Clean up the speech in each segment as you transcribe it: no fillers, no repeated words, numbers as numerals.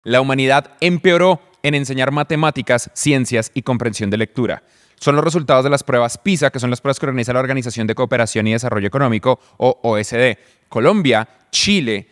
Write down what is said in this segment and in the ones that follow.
La humanidad empeoró en enseñar matemáticas, ciencias y comprensión de lectura. Son los resultados de las pruebas PISA, que son las pruebas que organiza la Organización de Cooperación y Desarrollo Económico, o OSD. Colombia, Chile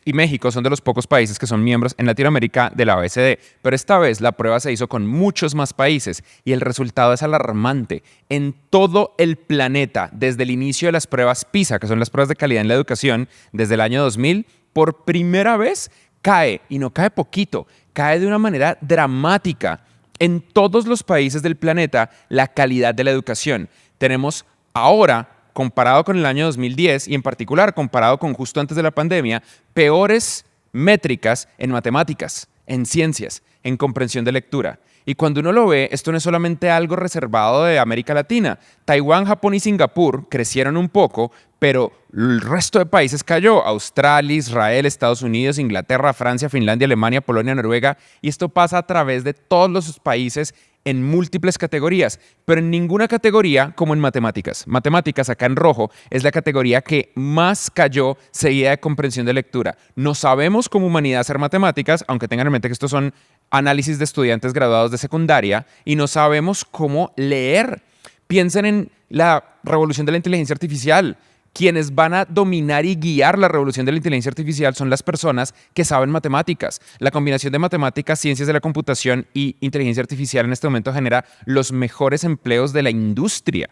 y México son de los pocos países que son miembros en Latinoamérica de la OSD, pero esta vez la prueba se hizo con muchos más países y el resultado es alarmante. En todo el planeta, desde el inicio de las pruebas PISA, que son las pruebas de calidad en la educación, desde el año 2000, por primera vez cae, y no cae poquito, cae de una manera dramática. En todos los países del planeta, la calidad de la educación. Tenemos ahora, comparado con el año 2010, y en particular comparado con justo antes de la pandemia, peores métricas en matemáticas, en ciencias, en comprensión de lectura. Y cuando uno lo ve, esto no es solamente algo reservado de América Latina. Taiwán, Japón y Singapur crecieron un poco, pero el resto de países cayó. Australia, Israel, Estados Unidos, Inglaterra, Francia, Finlandia, Alemania, Polonia, Noruega. Y esto pasa a través de todos los países en múltiples categorías, pero en ninguna categoría como en matemáticas. Matemáticas, acá en rojo, es la categoría que más cayó, seguida de comprensión de lectura. No sabemos como humanidad hacer matemáticas, aunque tengan en mente que estos son análisis de estudiantes graduados de secundaria, y no sabemos cómo leer. Piensen en la revolución de la inteligencia artificial. Quienes van a dominar y guiar la revolución de la inteligencia artificial son las personas que saben matemáticas. La combinación de matemáticas, ciencias de la computación y inteligencia artificial en este momento genera los mejores empleos de la industria,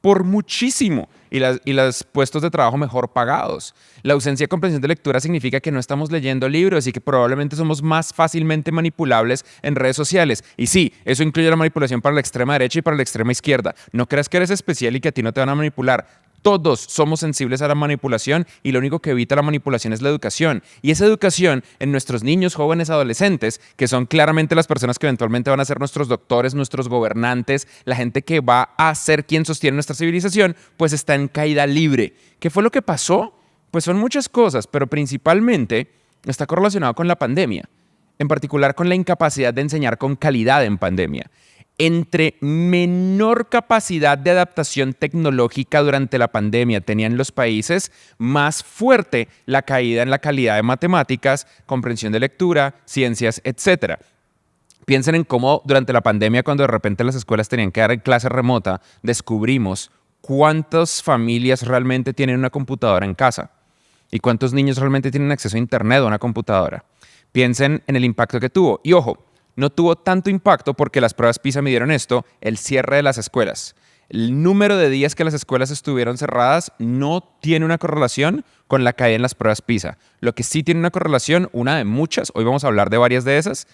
por muchísimo, y los puestos de trabajo mejor pagados. La ausencia de comprensión de lectura significa que no estamos leyendo libros y que probablemente somos más fácilmente manipulables en redes sociales. Y sí, eso incluye la manipulación para la extrema derecha y para la extrema izquierda. No creas que eres especial y que a ti no te van a manipular. Todos somos sensibles a la manipulación y lo único que evita la manipulación es la educación. Y esa educación en nuestros niños, jóvenes, adolescentes, que son claramente las personas que eventualmente van a ser nuestros doctores, nuestros gobernantes, la gente que va a ser quien sostiene nuestra civilización, pues está en caída libre. ¿Qué fue lo que pasó? Pues son muchas cosas, pero principalmente está correlacionado con la pandemia, en particular con la incapacidad de enseñar con calidad en pandemia. Entre menor capacidad de adaptación tecnológica durante la pandemia tenían los países, más fuerte la caída en la calidad de matemáticas, comprensión de lectura, ciencias, etc. Piensen en cómo durante la pandemia, cuando de repente las escuelas tenían que dar clase remota, descubrimos cuántas familias realmente tienen una computadora en casa y cuántos niños realmente tienen acceso a internet o a una computadora. Piensen en el impacto que tuvo. Y ojo, no tuvo tanto impacto porque las pruebas PISA midieron esto, el cierre de las escuelas. El número de días que las escuelas estuvieron cerradas no tiene una correlación con la caída en las pruebas PISA. Lo que sí tiene una correlación, una de muchas, hoy vamos a hablar de varias de esas,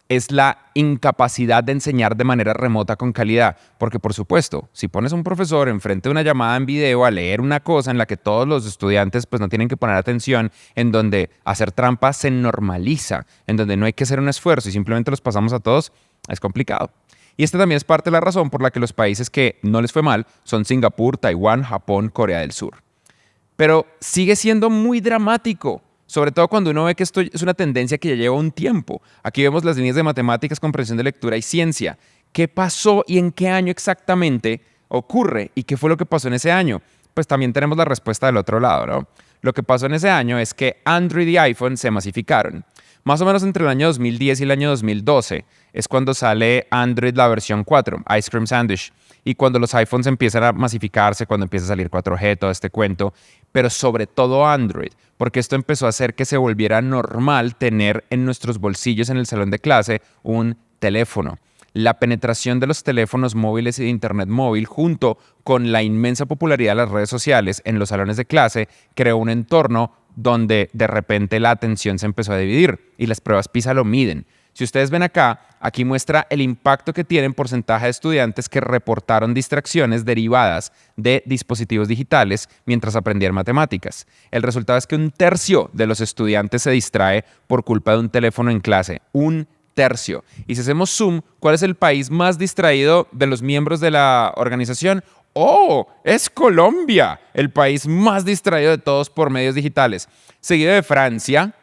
es la incapacidad de enseñar de manera remota con calidad. Porque, por supuesto, si pones a un profesor enfrente de una llamada en video a leer una cosa en la que todos los estudiantes pues, no tienen que poner atención, en donde hacer trampa se normaliza, en donde no hay que hacer un esfuerzo y simplemente los pasamos a todos, es complicado. Y esta también es parte de la razón por la que los países que no les fue mal son Singapur, Taiwán, Japón, Corea del Sur. Pero sigue siendo muy dramático. Sobre todo cuando uno ve que esto es una tendencia que ya lleva un tiempo. Aquí vemos las líneas de matemáticas, comprensión de lectura y ciencia. ¿Qué pasó y en qué año exactamente ocurre? ¿Y qué fue lo que pasó en ese año? Pues también tenemos la respuesta del otro lado, ¿no? Lo que pasó en ese año es que Android y iPhone se masificaron. Más o menos entre el año 2010 y el año 2012 es cuando sale Android la versión 4, Ice Cream Sandwich. Y cuando los iPhones empiezan a masificarse, cuando empieza a salir 4G, todo este cuento, pero sobre todo Android, porque esto empezó a hacer que se volviera normal tener en nuestros bolsillos en el salón de clase un teléfono. La penetración de los teléfonos móviles y de Internet móvil, junto con la inmensa popularidad de las redes sociales en los salones de clase, creó un entorno donde de repente la atención se empezó a dividir y las pruebas PISA lo miden. Si ustedes ven acá, aquí muestra el impacto que tienen porcentaje de estudiantes que reportaron distracciones derivadas de dispositivos digitales mientras aprendían matemáticas. El resultado es que 1/3 de los estudiantes se distrae por culpa de un teléfono en clase. 1/3. Y si hacemos zoom, ¿cuál es el país más distraído de los miembros de la organización? ¡Oh! Es Colombia, el país más distraído de todos por medios digitales. Seguido de Francia,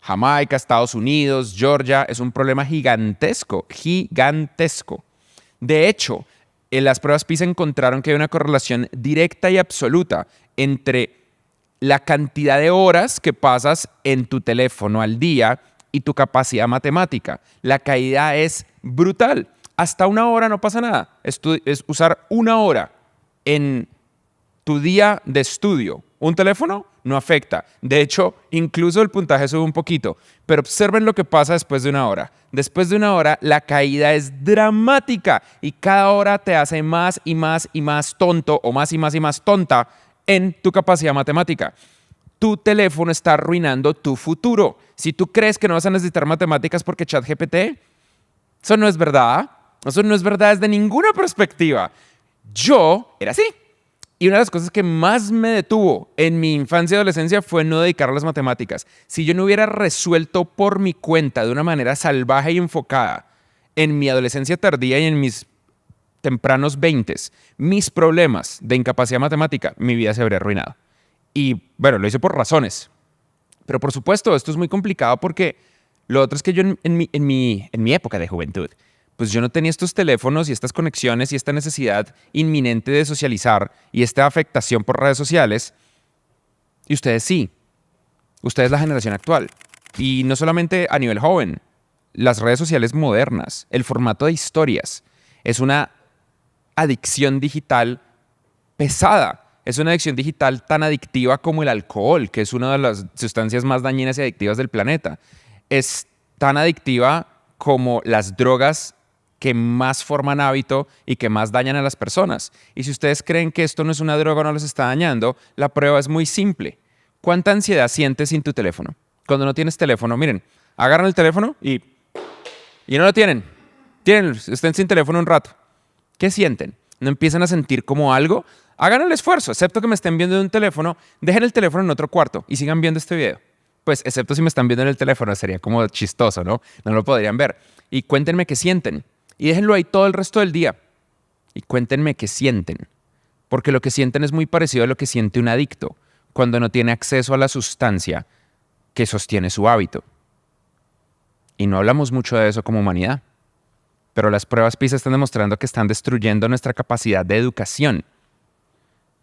Jamaica, Estados Unidos, Georgia. Es un problema gigantesco, gigantesco. De hecho, en las pruebas PISA encontraron que hay una correlación directa y absoluta entre la cantidad de horas que pasas en tu teléfono al día y tu capacidad matemática. La caída es brutal. Hasta 1 hora no pasa nada. Es usar 1 hora en tu día de estudio. Un teléfono no afecta. De hecho, incluso el puntaje sube un poquito. Pero observen lo que pasa después de 1 hora. Después de 1 hora, la caída es dramática y cada hora te hace más y más y más tonto o más y más y más tonta en tu capacidad matemática. Tu teléfono está arruinando tu futuro. Si tú crees que no vas a necesitar matemáticas porque ChatGPT, eso no es verdad. Eso no es verdad desde ninguna perspectiva. Yo era así. Y una de las cosas que más me detuvo en mi infancia y adolescencia fue no dedicar a las matemáticas. Si yo no hubiera resuelto por mi cuenta de una manera salvaje y enfocada en mi adolescencia tardía y en mis tempranos 20s, mis problemas de incapacidad matemática, mi vida se habría arruinado. Y bueno, lo hice por razones. Pero por supuesto, esto es muy complicado porque lo otro es que yo en mi época de juventud, pues yo no tenía estos teléfonos y estas conexiones y esta necesidad inminente de socializar y esta afectación por redes sociales. Y ustedes sí. Ustedes la generación actual. Y no solamente a nivel joven. Las redes sociales modernas, el formato de historias, es una adicción digital pesada. Es una adicción digital tan adictiva como el alcohol, que es una de las sustancias más dañinas y adictivas del planeta. Es tan adictiva como las drogas que más forman hábito y que más dañan a las personas. Y si ustedes creen que esto no es una droga o no les está dañando, la prueba es muy simple. ¿Cuánta ansiedad sientes sin tu teléfono? Cuando no tienes teléfono, miren, agarran el teléfono y no lo tienen. Estén sin teléfono un rato. ¿Qué sienten? ¿No empiezan a sentir como algo? Hagan el esfuerzo, excepto que me estén viendo en un teléfono, dejen el teléfono en otro cuarto y sigan viendo este video. Pues, excepto si me están viendo en el teléfono, sería como chistoso, ¿no? No lo podrían ver. Y cuéntenme qué sienten. Y déjenlo ahí todo el resto del día. Y cuéntenme qué sienten. Porque lo que sienten es muy parecido a lo que siente un adicto cuando no tiene acceso a la sustancia que sostiene su hábito. Y no hablamos mucho de eso como humanidad. Pero las pruebas PISA están demostrando que están destruyendo nuestra capacidad de educación.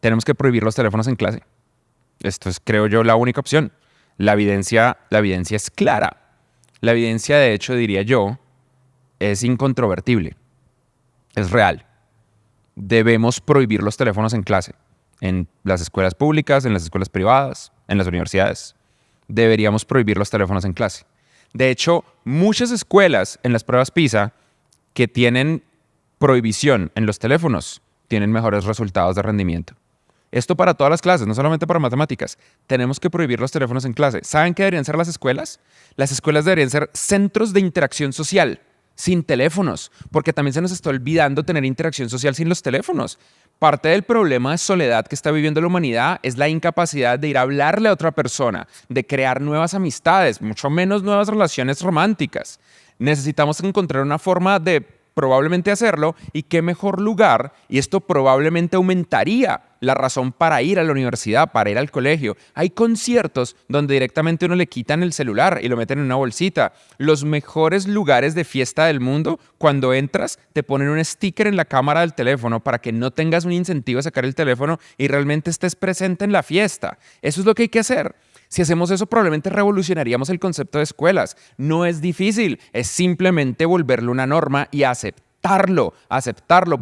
Tenemos que prohibir los teléfonos en clase. Esto es, creo yo, la única opción. La evidencia es clara. La evidencia, de hecho, diría yo, es incontrovertible. Es real. Debemos prohibir los teléfonos en clase. En las escuelas públicas, en las escuelas privadas, en las universidades. Deberíamos prohibir los teléfonos en clase. De hecho, muchas escuelas en las pruebas PISA que tienen prohibición en los teléfonos tienen mejores resultados de rendimiento. Esto para todas las clases, no solamente para matemáticas. Tenemos que prohibir los teléfonos en clase. ¿Saben qué deberían ser las escuelas? Las escuelas deberían ser centros de interacción social, sin teléfonos, porque también se nos está olvidando tener interacción social sin los teléfonos. Parte del problema de soledad que está viviendo la humanidad es la incapacidad de ir a hablarle a otra persona, de crear nuevas amistades, mucho menos nuevas relaciones románticas. Necesitamos encontrar una forma de probablemente hacerlo, y qué mejor lugar, y esto probablemente aumentaría la razón para ir a la universidad, para ir al colegio. Hay conciertos donde directamente uno le quitan el celular y lo meten en una bolsita. Los mejores lugares de fiesta del mundo, cuando entras, te ponen un sticker en la cámara del teléfono para que no tengas un incentivo a sacar el teléfono y realmente estés presente en la fiesta. Eso es lo que hay que hacer. Si hacemos eso, probablemente revolucionaríamos el concepto de escuelas. No es difícil, es simplemente volverlo una norma y aceptarlo,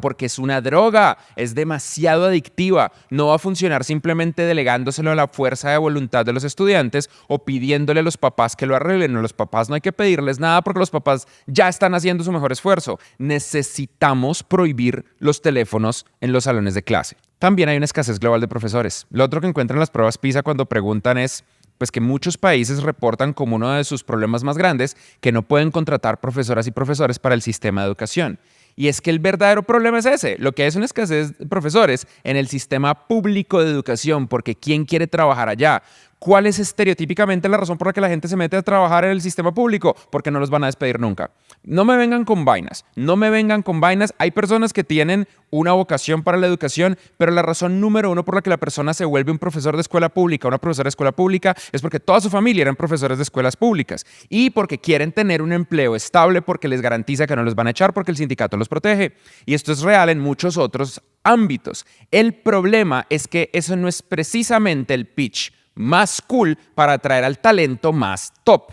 porque es una droga, es demasiado adictiva. No va a funcionar simplemente delegándoselo a la fuerza de voluntad de los estudiantes o pidiéndole a los papás que lo arreglen. A los papás no hay que pedirles nada porque los papás ya están haciendo su mejor esfuerzo. Necesitamos prohibir los teléfonos en los salones de clase. También hay una escasez global de profesores. Lo otro que encuentran en las pruebas PISA cuando preguntan es pues que muchos países reportan como uno de sus problemas más grandes que no pueden contratar profesoras y profesores para el sistema de educación. Y es que el verdadero problema es ese. Lo que hay es una escasez de profesores en el sistema público de educación, porque ¿quién quiere trabajar allá? ¿Cuál es estereotípicamente la razón por la que la gente se mete a trabajar en el sistema público? Porque no los van a despedir nunca. No me vengan con vainas, no me vengan con vainas. Hay personas que tienen una vocación para la educación, pero la razón número uno por la que la persona se vuelve un profesor de escuela pública, una profesora de escuela pública, es porque toda su familia eran profesores de escuelas públicas y porque quieren tener un empleo estable, porque les garantiza que no los van a echar, porque el sindicato los protege. Y esto es real en muchos otros ámbitos. El problema es que eso no es precisamente el pitch más cool para atraer al talento más top.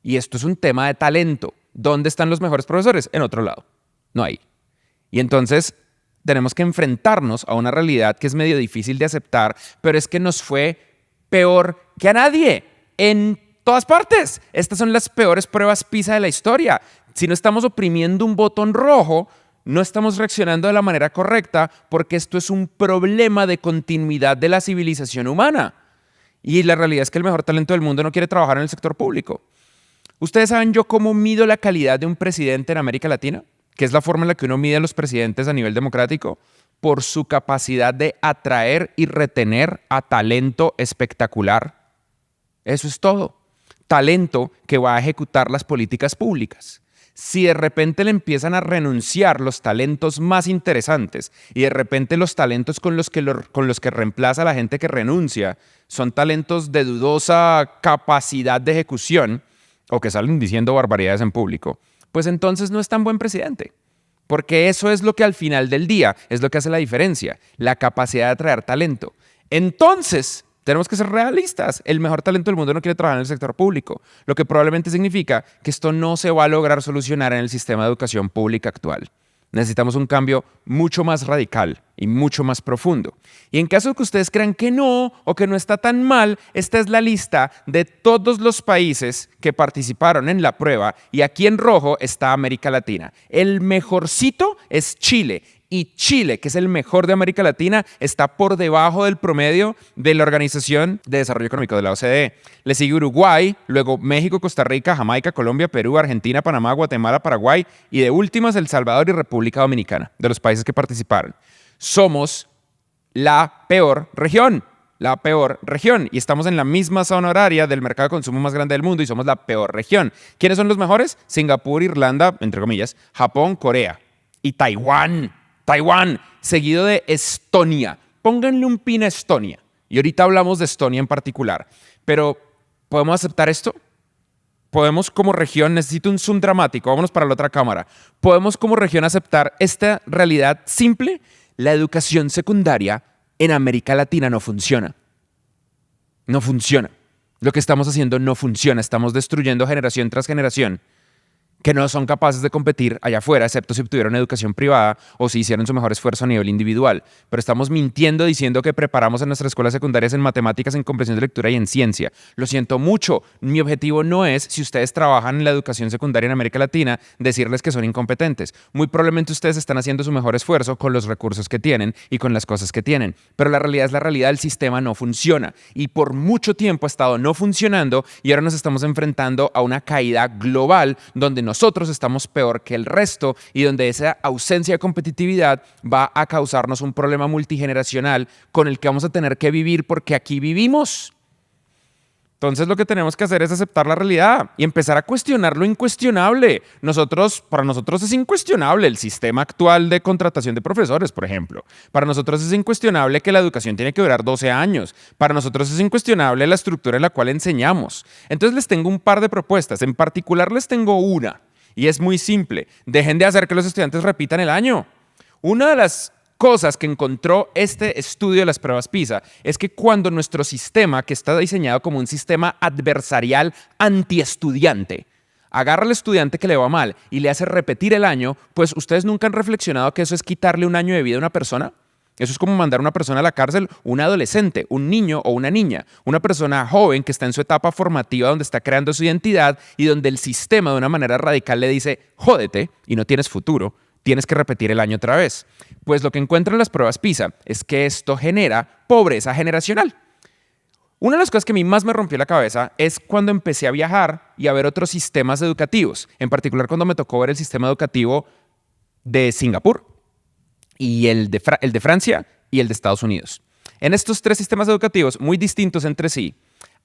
Y esto es un tema de talento. ¿Dónde están los mejores profesores? En otro lado. No hay. Y entonces tenemos que enfrentarnos a una realidad que es medio difícil de aceptar, pero es que nos fue peor que a nadie en todas partes. Estas son las peores pruebas PISA de la historia. Si no estamos oprimiendo un botón rojo, no estamos reaccionando de la manera correcta porque esto es un problema de continuidad de la civilización humana. Y la realidad es que el mejor talento del mundo no quiere trabajar en el sector público. ¿Ustedes saben yo cómo mido la calidad de un presidente en América Latina? ¿Qué es la forma en la que uno mide a los presidentes a nivel democrático? Por su capacidad de atraer y retener a talento espectacular. Eso es todo. Talento que va a ejecutar las políticas públicas. Si de repente le empiezan a renunciar los talentos más interesantes y de repente los talentos con los que reemplaza a la gente que renuncia son talentos de dudosa capacidad de ejecución o que salen diciendo barbaridades en público, pues entonces no es tan buen presidente. Porque eso es lo que al final del día es lo que hace la diferencia, la capacidad de atraer talento. Entonces, tenemos que ser realistas. El mejor talento del mundo no quiere trabajar en el sector público, lo que probablemente significa que esto no se va a lograr solucionar en el sistema de educación pública actual. Necesitamos un cambio mucho más radical y mucho más profundo. Y en caso de que ustedes crean que no o que no está tan mal, esta es la lista de todos los países que participaron en la prueba y aquí en rojo está América Latina. El mejorcito es Chile. Y Chile, que es el mejor de América Latina, está por debajo del promedio de la Organización de Desarrollo Económico de la OCDE. Le sigue Uruguay, luego México, Costa Rica, Jamaica, Colombia, Perú, Argentina, Panamá, Guatemala, Paraguay y de últimas El Salvador y República Dominicana, de los países que participaron. Somos la peor región. La peor región. Y estamos en la misma zona horaria del mercado de consumo más grande del mundo y somos la peor región. ¿Quiénes son los mejores? Singapur, Irlanda, entre comillas, Japón, Corea y Taiwán. Taiwán, seguido de Estonia. Pónganle un pin a Estonia. Y ahorita hablamos de Estonia en particular. Pero, ¿podemos aceptar esto? ¿Podemos como región, necesito un zoom dramático, vámonos para la otra cámara. ¿Podemos como región aceptar esta realidad simple? La educación secundaria en América Latina no funciona. No funciona. Lo que estamos haciendo no funciona. Estamos destruyendo generación tras generación que no son capaces de competir allá afuera, excepto si obtuvieron educación privada o si hicieron su mejor esfuerzo a nivel individual. Pero estamos mintiendo diciendo que preparamos a nuestras escuelas secundarias en matemáticas, en comprensión de lectura y en ciencia. Lo siento mucho. Mi objetivo no es, si ustedes trabajan en la educación secundaria en América Latina, decirles que son incompetentes. Muy probablemente ustedes están haciendo su mejor esfuerzo con los recursos que tienen y con las cosas que tienen. Pero la realidad es la realidad, el sistema no funciona. Y por mucho tiempo ha estado no funcionando y ahora nos estamos enfrentando a una caída global donde nosotros estamos peor que el resto y donde esa ausencia de competitividad va a causarnos un problema multigeneracional con el que vamos a tener que vivir porque aquí vivimos. Entonces lo que tenemos que hacer es aceptar la realidad y empezar a cuestionar lo incuestionable. Para nosotros es incuestionable el sistema actual de contratación de profesores, por ejemplo. Para nosotros es incuestionable que la educación tiene que durar 12 años. Para nosotros es incuestionable la estructura en la cual enseñamos. Entonces les tengo un par de propuestas. En particular les tengo una y es muy simple. Dejen de hacer que los estudiantes repitan el año. Una de las cosas que encontró este estudio de las pruebas PISA es que cuando nuestro sistema, que está diseñado como un sistema adversarial antiestudiante, agarra al estudiante que le va mal y le hace repetir el año, pues ustedes nunca han reflexionado que eso es quitarle un año de vida a una persona. Eso es como mandar a una persona a la cárcel, un adolescente, un niño o una niña, una persona joven que está en su etapa formativa donde está creando su identidad y donde el sistema de una manera radical le dice, jódete y no tienes futuro. Tienes que repetir el año otra vez. Pues lo que encuentran las pruebas PISA es que esto genera pobreza generacional. Una de las cosas que a mí más me rompió la cabeza es cuando empecé a viajar y a ver otros sistemas educativos, en particular cuando me tocó ver el sistema educativo de Singapur y el de Francia y el de Estados Unidos. En estos tres sistemas educativos muy distintos entre sí,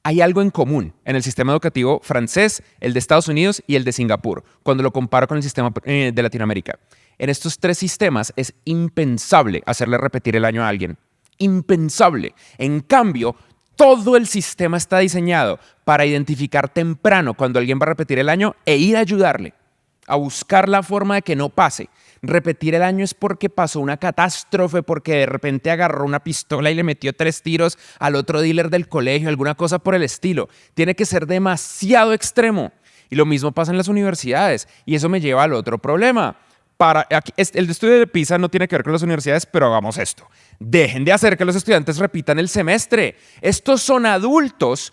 hay algo en común en el sistema educativo francés, el de Estados Unidos y el de Singapur, cuando lo comparo con el sistema de Latinoamérica. En estos tres sistemas es impensable hacerle repetir el año a alguien. Impensable. En cambio, todo el sistema está diseñado para identificar temprano cuando alguien va a repetir el año e ir a ayudarle, a buscar la forma de que no pase. Repetir el año es porque pasó una catástrofe, porque de repente agarró una pistola y le metió 3 tiros al otro dealer del colegio, alguna cosa por el estilo. Tiene que ser demasiado extremo. Y lo mismo pasa en las universidades. Y eso me lleva al otro problema. El estudio de PISA no tiene que ver con las universidades, pero hagamos esto. Dejen de hacer que los estudiantes repitan el semestre. Estos son adultos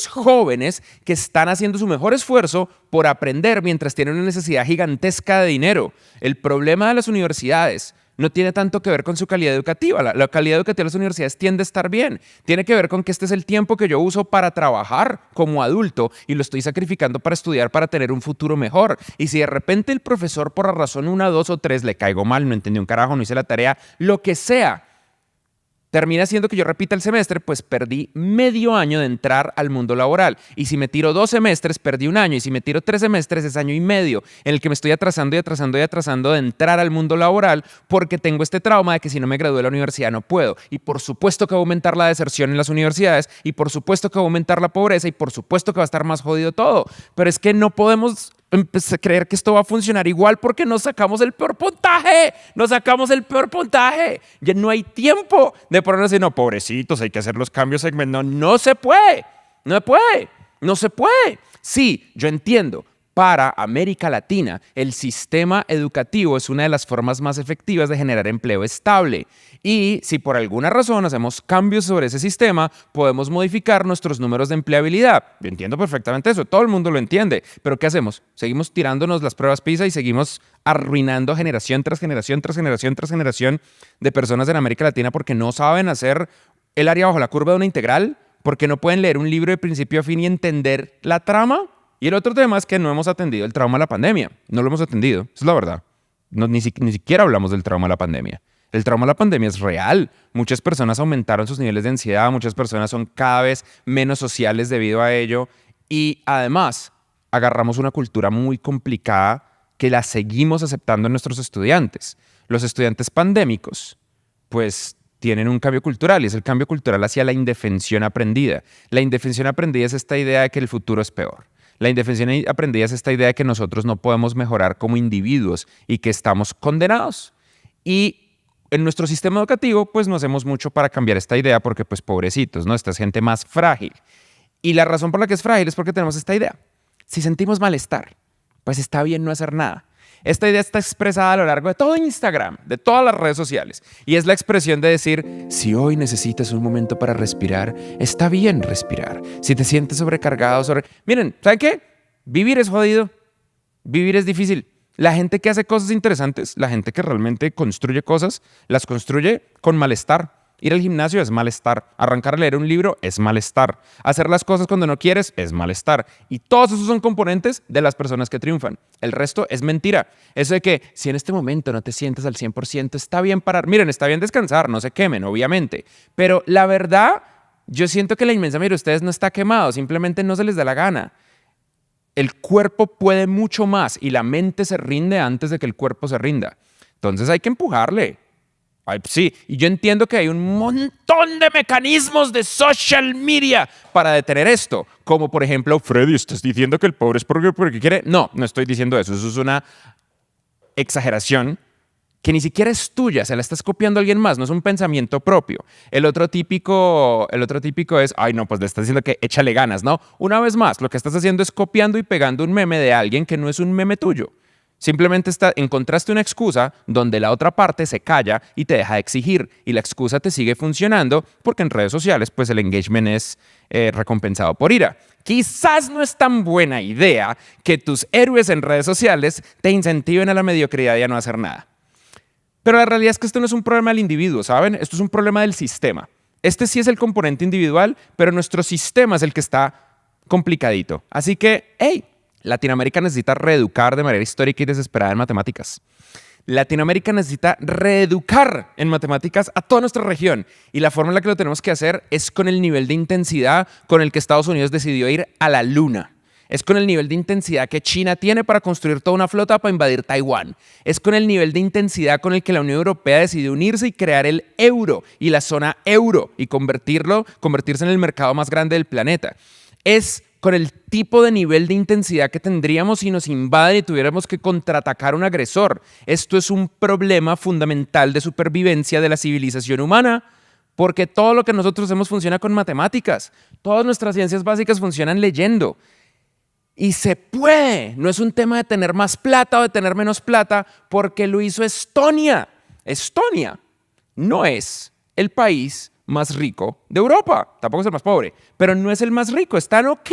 jóvenes que están haciendo su mejor esfuerzo por aprender mientras tienen una necesidad gigantesca de dinero. El problema de las universidades no tiene tanto que ver con su calidad educativa. La calidad educativa de las universidades tiende a estar bien. Tiene que ver con que este es el tiempo que yo uso para trabajar como adulto y lo estoy sacrificando para estudiar para tener un futuro mejor. Y si de repente el profesor por la razón 1, 2 o 3 le caigo mal, no entendió un carajo, no hice la tarea, lo que sea, termina siendo que yo repita el semestre, pues perdí medio año de entrar al mundo laboral. Y si me tiro 2 semestres, perdí 1 año. Y si me tiro 3 semestres, es año y medio en el que me estoy atrasando de entrar al mundo laboral porque tengo este trauma de que si no me gradúo de la universidad no puedo. Y por supuesto que va a aumentar la deserción en las universidades y por supuesto que va a aumentar la pobreza y por supuesto que va a estar más jodido todo. Pero es que no podemos creer que esto va a funcionar igual porque nos sacamos el peor puntaje. Ya no hay tiempo de ponernos así, no, pobrecitos, hay que hacer los cambios. No se puede. Sí, yo entiendo. Para América Latina, el sistema educativo es una de las formas más efectivas de generar empleo estable. Y si por alguna razón hacemos cambios sobre ese sistema, podemos modificar nuestros números de empleabilidad. Yo entiendo perfectamente eso, todo el mundo lo entiende. Pero ¿qué hacemos? Seguimos tirándonos las pruebas PISA y seguimos arruinando generación tras generación de personas en América Latina porque no saben hacer el área bajo la curva de una integral, porque no pueden leer un libro de principio a fin y entender la trama. Y el otro tema es que no hemos atendido el trauma de la pandemia. No lo hemos atendido, esa es la verdad. Ni siquiera hablamos del trauma de la pandemia. El trauma de la pandemia es real. Muchas personas aumentaron sus niveles de ansiedad, muchas personas son cada vez menos sociales debido a ello. Y además, agarramos una cultura muy complicada que la seguimos aceptando en nuestros estudiantes. Los estudiantes pandémicos, pues tienen un cambio cultural y es el cambio cultural hacia la indefensión aprendida. La indefensión aprendida es esta idea de que el futuro es peor. La indefensión aprendida es esta idea de que nosotros no podemos mejorar como individuos y que estamos condenados. Y en nuestro sistema educativo, pues no hacemos mucho para cambiar esta idea porque, pues, pobrecitos, ¿no? Esta es gente más frágil. Y la razón por la que es frágil es porque tenemos esta idea. Si sentimos malestar, pues está bien no hacer nada. Esta idea está expresada a lo largo de todo Instagram, de todas las redes sociales. Y es la expresión de decir, si hoy necesitas un momento para respirar, está bien respirar. Si te sientes sobrecargado, Miren, ¿saben qué? Vivir es jodido. Vivir es difícil. La gente que hace cosas interesantes, la gente que realmente construye cosas, las construye con malestar. Ir al gimnasio es malestar. Arrancar a leer un libro es malestar. Hacer las cosas cuando no quieres es malestar. Y todos esos son componentes de las personas que triunfan. El resto es mentira. Eso de que si en este momento no te sientes al 100%, está bien parar. Miren, está bien descansar, no se quemen, obviamente. Pero la verdad, yo siento que la inmensa mayoría de ustedes no está quemado. Simplemente no se les da la gana. El cuerpo puede mucho más y la mente se rinde antes de que el cuerpo se rinda. Entonces hay que empujarle. Ay, sí, y yo entiendo que hay un montón de mecanismos de social media para detener esto. Como por ejemplo, Freddy, ¿estás diciendo que el pobre es porque quiere? No, no estoy diciendo eso. Eso es una exageración que ni siquiera es tuya, se la estás copiando a alguien más, no es un pensamiento propio. El otro típico es, ay no, pues le estás diciendo que échale ganas, ¿no? Una vez más, lo que estás haciendo es copiando y pegando un meme de alguien que no es un meme tuyo. Simplemente encontraste una excusa donde la otra parte se calla y te deja de exigir y la excusa te sigue funcionando porque en redes sociales pues el engagement es recompensado por ira. Quizás no es tan buena idea que tus héroes en redes sociales te incentiven a la mediocridad y a no hacer nada. Pero la realidad es que esto no es un problema del individuo, ¿saben? Esto es un problema del sistema. Este sí es el componente individual, pero nuestro sistema es el que está complicadito. Así que, hey, Latinoamérica necesita reeducar de manera histórica y desesperada en matemáticas. Latinoamérica necesita reeducar en matemáticas a toda nuestra región. Y la forma en la que lo tenemos que hacer es con el nivel de intensidad con el que Estados Unidos decidió ir a la Luna. Es con el nivel de intensidad que China tiene para construir toda una flota para invadir Taiwán. Es con el nivel de intensidad con el que la Unión Europea decidió unirse y crear el euro y la zona euro y convertirse en el mercado más grande del planeta. Es con el tipo de nivel de intensidad que tendríamos si nos invaden y tuviéramos que contraatacar a un agresor. Esto es un problema fundamental de supervivencia de la civilización humana, porque todo lo que nosotros hacemos funciona con matemáticas. Todas nuestras ciencias básicas funcionan leyendo. Y se puede, no es un tema de tener más plata o de tener menos plata, porque lo hizo Estonia. Estonia no es el país más rico de Europa, tampoco es el más pobre, pero no es el más rico, están ok.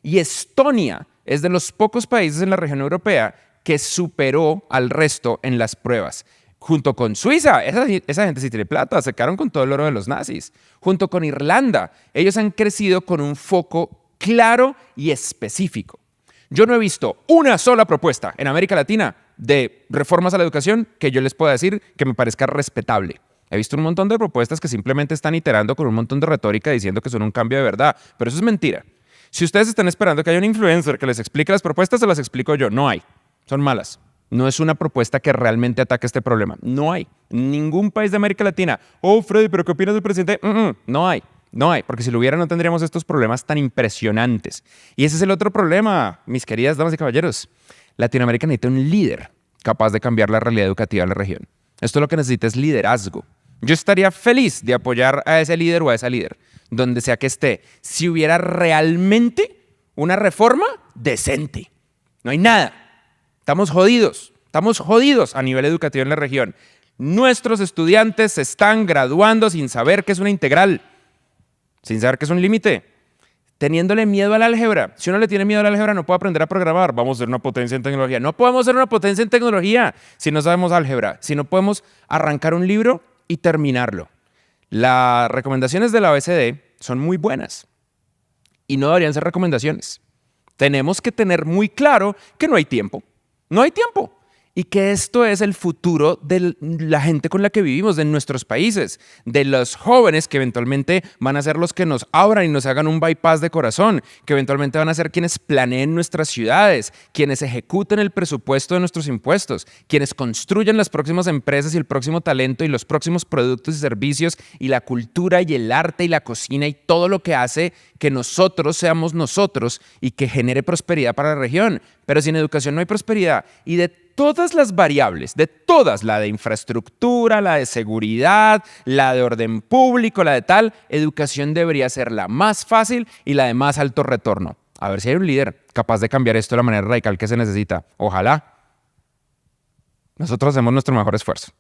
Y Estonia es de los pocos países en la región europea que superó al resto en las pruebas. Junto con Suiza, esa gente sí tiene plata, se quedaron con todo el oro de los nazis. Junto con Irlanda, ellos han crecido con un foco claro y específico. Yo no he visto una sola propuesta en América Latina de reformas a la educación que yo les pueda decir que me parezca respetable. He visto un montón de propuestas que simplemente están iterando con un montón de retórica diciendo que son un cambio de verdad, pero eso es mentira. Si ustedes están esperando que haya un influencer que les explique las propuestas, se las explico yo. No hay. Son malas. No es una propuesta que realmente ataque este problema. No hay. Ningún país de América Latina. Oh, Freddy, ¿pero qué opinas del presidente? No hay. No hay, porque si lo hubiera no tendríamos estos problemas tan impresionantes. Y ese es el otro problema, mis queridas damas y caballeros. Latinoamérica necesita un líder capaz de cambiar la realidad educativa de la región. Esto lo que necesita es liderazgo. Yo estaría feliz de apoyar a ese líder o a esa líder, donde sea que esté, si hubiera realmente una reforma decente. No hay nada. Estamos jodidos a nivel educativo en la región. Nuestros estudiantes se están graduando sin saber qué es una integral, sin saber qué es un límite, teniéndole miedo al álgebra. Si uno le tiene miedo al álgebra, no puede aprender a programar. Vamos a ser una potencia en tecnología. No podemos ser una potencia en tecnología si no sabemos álgebra, si no podemos arrancar un libro y terminarlo. Las recomendaciones de la OECD son muy buenas y no deberían ser recomendaciones. Tenemos que tener muy claro que no hay tiempo. No hay tiempo. Y que esto es el futuro de la gente con la que vivimos, de nuestros países, de los jóvenes que eventualmente van a ser los que nos abran y nos hagan un bypass de corazón, que eventualmente van a ser quienes planeen nuestras ciudades, quienes ejecuten el presupuesto de nuestros impuestos, quienes construyan las próximas empresas y el próximo talento y los próximos productos y servicios y la cultura y el arte y la cocina y todo lo que hace que nosotros seamos nosotros y que genere prosperidad para la región. Pero sin educación no hay prosperidad. Y de todas las variables, de todas, la de infraestructura, la de seguridad, la de orden público, la de tal, educación debería ser la más fácil y la de más alto retorno. A ver si hay un líder capaz de cambiar esto de la manera radical que se necesita. Ojalá. Nosotros hacemos nuestro mejor esfuerzo.